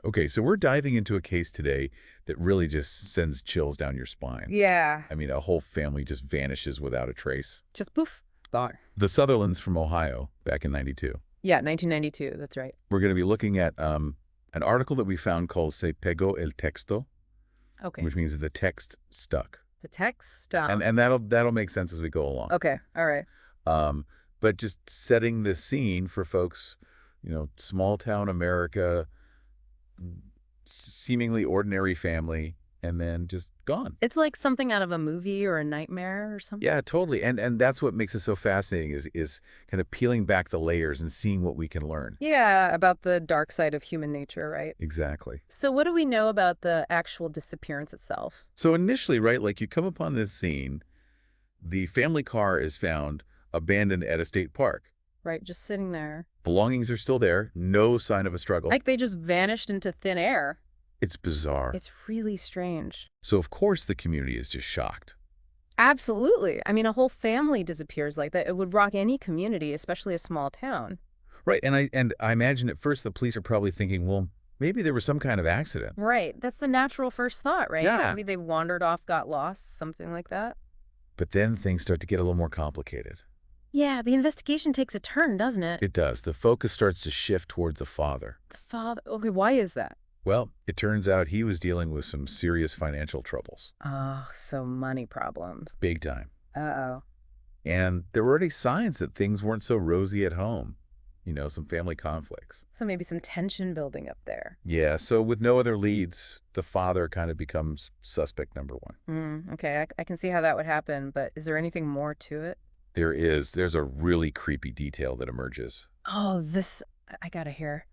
Okay, so we're diving into a case today that really just sends chills down your spine. Yeah. I mean, a whole family just vanishes without a trace. Just poof. Gone. The Sutherlands from Ohio back in '92. Yeah, 1992. That's right. We're going to be looking at an article that we found called Se pegó el texto, Okay. which means the text stuck. The text. And that'll make sense as we go along. Okay. All right. Um, but just setting the scene for folks, small town America, seemingly ordinary family, and then just gone. It's like something out of a movie or a nightmare or something. Yeah, totally. And that's what makes it so fascinating is kind of peeling back the layers and seeing what we can learn. Yeah, about the dark side of human nature, right? Exactly. So what do we know about the actual disappearance itself? So initially, right, like you come upon this scene, the family car is found abandoned at a state park. Right, just sitting there. Belongings are still there, no sign of a struggle. Like they just vanished into thin air. It's bizarre. It's really strange. So of course the community is just shocked. Absolutely. I mean, a whole family disappears like that. It would rock any community, especially a small town. Right, and I imagine at first the police are probably thinking, well, maybe there was some kind of accident. Right. That's the natural first thought, right? Yeah. Maybe they wandered off, got lost, something like that. But then things start to get a little more complicated. Yeah, the investigation takes a turn, doesn't it? It does. The focus starts to shift towards the father. The father. Okay, why is that? Well, it turns out he was dealing with some serious financial troubles. Oh, so money problems. Big time. Uh-oh. And there were already signs that things weren't so rosy at home. Some family conflicts. So maybe some tension building up there. Yeah, so with no other leads, the father kind of becomes suspect number one. Okay, I can see how that would happen, but is there anything more to it? There's a really creepy detail that emerges. Oh, I gotta hear.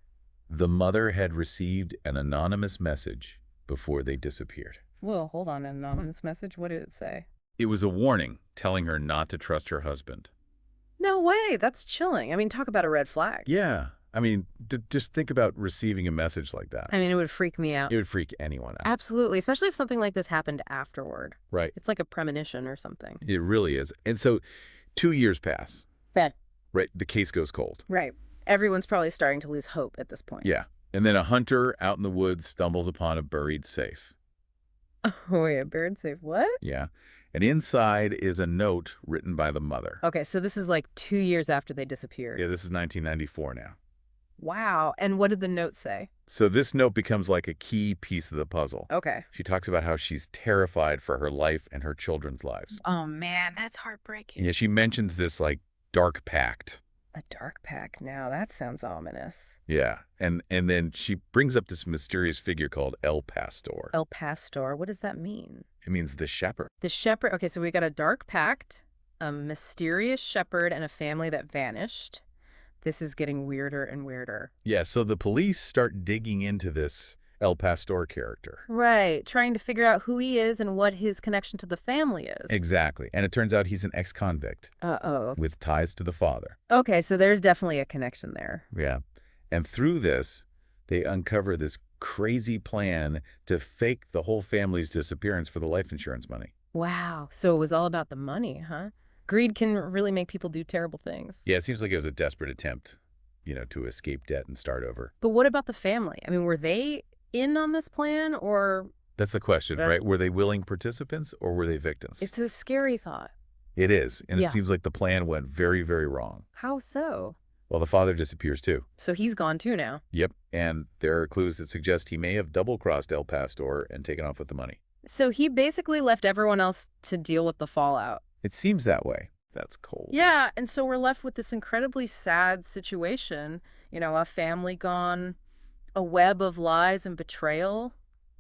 The mother had received an anonymous message before they disappeared. Whoa, hold on, an anonymous message? What did it say? It was a warning telling her not to trust her husband. No way, that's chilling. I mean, talk about a red flag. Yeah. I mean, just think about receiving a message like that. I mean, it would freak me out. It would freak anyone out. Absolutely, especially if something like this happened afterward. Right. It's like a premonition or something. It really is. And so 2 years pass. Bet. Right. The case goes cold. Right. Everyone's probably starting to lose hope at this point. Yeah. And then a hunter out in the woods stumbles upon a buried safe. Oh, wait, a buried safe? What? Yeah. And inside is a note written by the mother. Okay, so this is like 2 years after they disappeared. Yeah, this is 1994 now. Wow. And what did the note say? So this note becomes like a key piece of the puzzle. Okay. She talks about how she's terrified for her life and her children's lives. Oh, man, that's heartbreaking. Yeah, she mentions this like dark pact. A dark pact now. That sounds ominous. Yeah. And then she brings up this mysterious figure called El Pastor. El Pastor. What does that mean? It means the shepherd. The shepherd. Okay, so we got a dark pact, a mysterious shepherd, and a family that vanished. This is getting weirder and weirder. Yeah, so the police start digging into this El Pastor character. Right, trying to figure out who he is and what his connection to the family is. Exactly. And it turns out he's an ex-convict Uh-oh. with ties to the father. Okay, so there's definitely a connection there. Yeah. And through this, they uncover this crazy plan to fake the whole family's disappearance for the life insurance money. Wow, so it was all about the money, huh? Greed can really make people do terrible things. Yeah, it seems like it was a desperate attempt, to escape debt and start over. But what about the family? I mean, were they in on this plan, or... That's the question, right? Were they willing participants or were they victims? It's a scary thought. It is. And Yeah. it seems like the plan went very, very wrong. How so? Well, the father disappears too. So he's gone too now. Yep. And there are clues that suggest he may have double-crossed El Pastor and taken off with the money. So he basically left everyone else to deal with the fallout. It seems that way. That's cold. Yeah, and so we're left with this incredibly sad situation. A family gone, a web of lies and betrayal.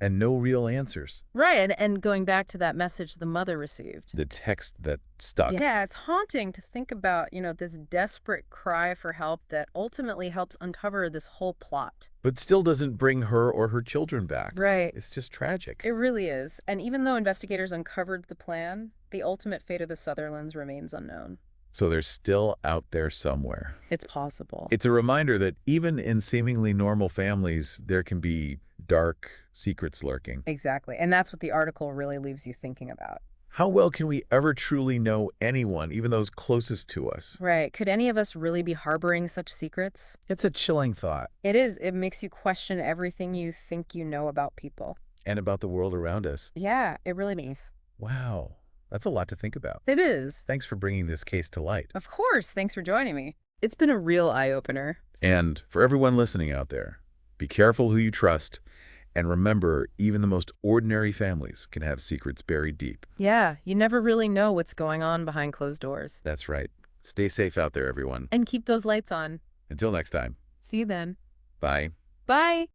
And no real answers. Right, and going back to that message the mother received. The text that stuck. Yeah, it's haunting to think about, this desperate cry for help that ultimately helps uncover this whole plot. But still doesn't bring her or her children back. Right. It's just tragic. It really is. And even though investigators uncovered the plan, the ultimate fate of the Sutherlands remains unknown. So they're still out there somewhere. It's possible. It's a reminder that even in seemingly normal families, there can be dark secrets lurking. Exactly. And that's what the article really leaves you thinking about. How well can we ever truly know anyone, even those closest to us? Right. Could any of us really be harboring such secrets? It's a chilling thought. It is. It makes you question everything you think you know about people. And about the world around us. Yeah, it really does. Wow, that's a lot to think about. It is. Thanks for bringing this case to light. Of course. Thanks for joining me. It's been a real eye-opener. And for everyone listening out there, be careful who you trust, and remember, even the most ordinary families can have secrets buried deep. Yeah, you never really know what's going on behind closed doors. That's right. Stay safe out there, everyone. And keep those lights on. Until next time. See you then. Bye. Bye.